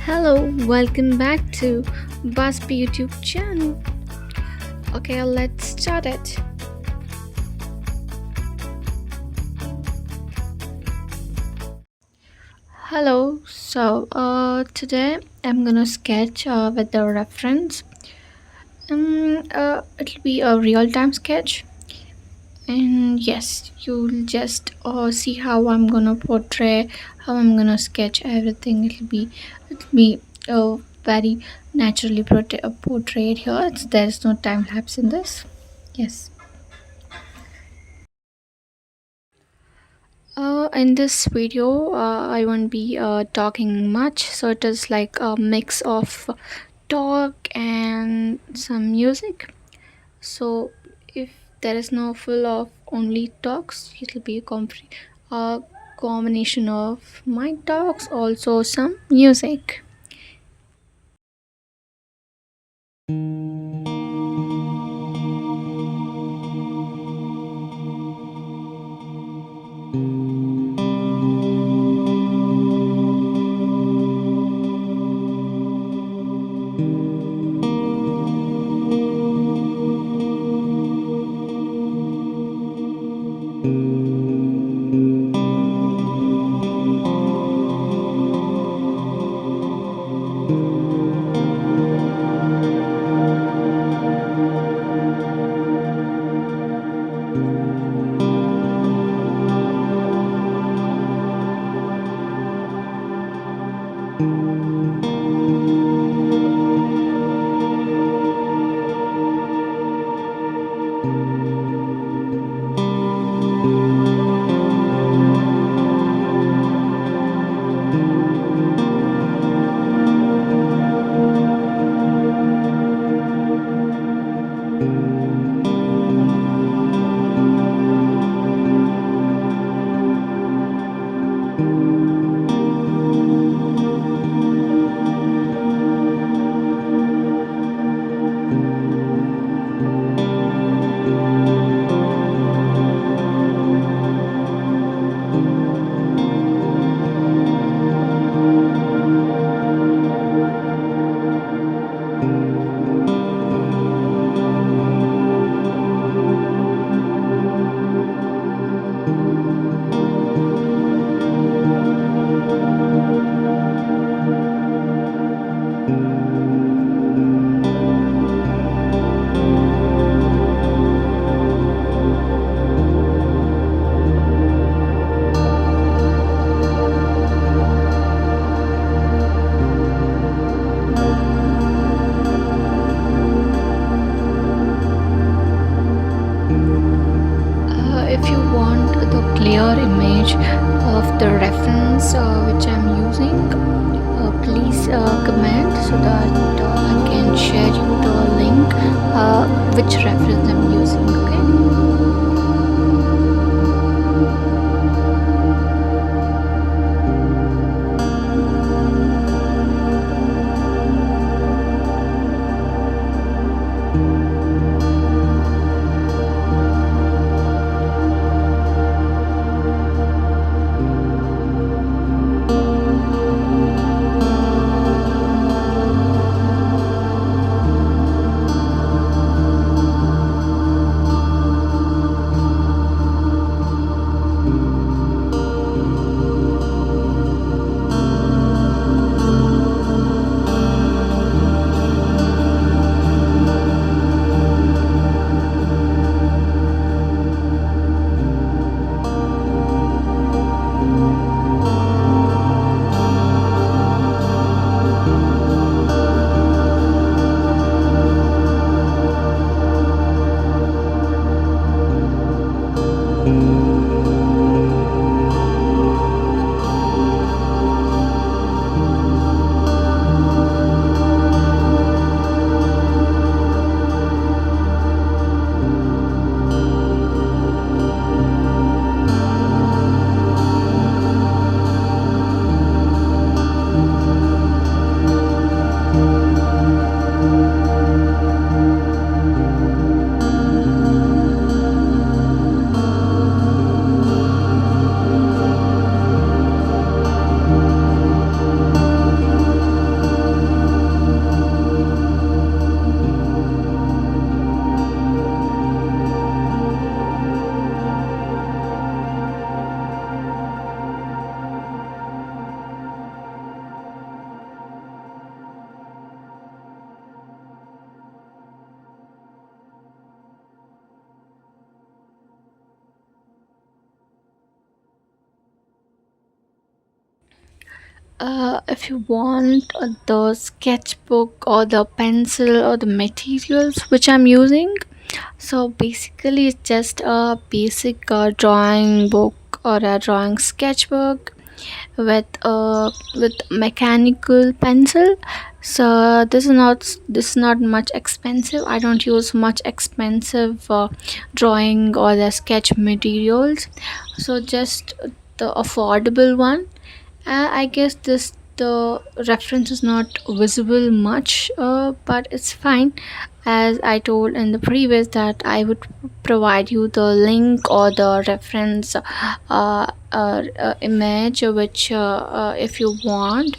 Hello, welcome back to BuzzP YouTube channel. Okay, let's start it. Hello, today I'm gonna sketch with the reference. It'll be a real time sketch, and yes, you'll just see how I'm gonna portray, how I'm gonna sketch everything. It'll be very naturally portrayed here. There's no time lapse in this. Yes. In this video, I won't be talking much, so it is like a mix of talk and some music. So, if there is no full of only talks, it'll be a combination of my talks, also some music. If you want the clear image of the reference which I'm using, please comment so that I can share you the link which reference I'm using. Okay. If you want the sketchbook or the pencil or the materials which I'm using, so basically it's just a basic drawing book or a drawing sketchbook with mechanical pencil. So this is not much expensive. I don't use much expensive drawing or the sketch materials, so just the affordable one. I guess this the reference is not visible much, but it's fine. As I told in the previous that I would provide you the link or the reference image, which if you want.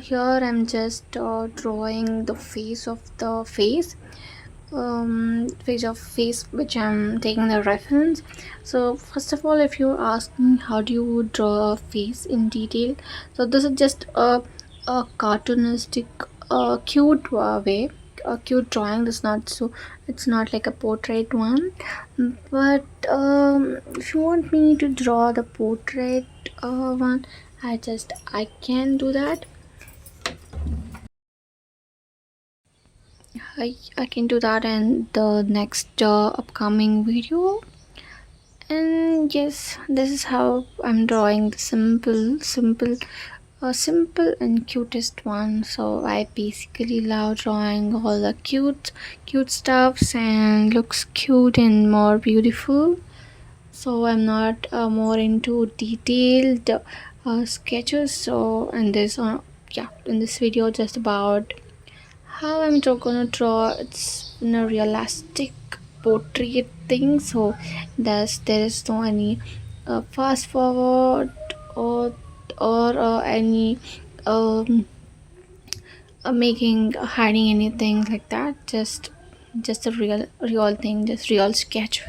Here I'm just drawing the face which I'm taking the reference. So first of all, if you ask me how do you draw a face in detail, so this is just a cartoonistic cute way, a cute drawing. This not so, it's not like a portrait one. But if you want me to draw the portrait one, I can do that. I can do that in the next upcoming video. And yes, this is how I'm drawing the simple and cutest one. So I basically love drawing all the cute stuffs and looks cute and more beautiful. So I'm not more into detailed sketches. So in this video just about how I'm gonna draw. It's in a realistic portrait thing, so there is no any fast forward or any um, making hiding anything like that. Just a real thing, just real sketch.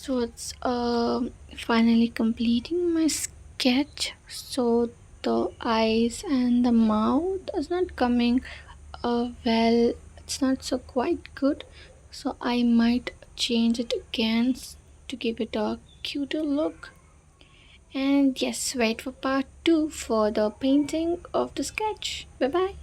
So it's finally completing my sketch. So the eyes and the mouth is not coming well. It's not so quite good. So I might change it again to give it a cuter look. And yes, wait for part 2 for the painting of the sketch. Bye bye.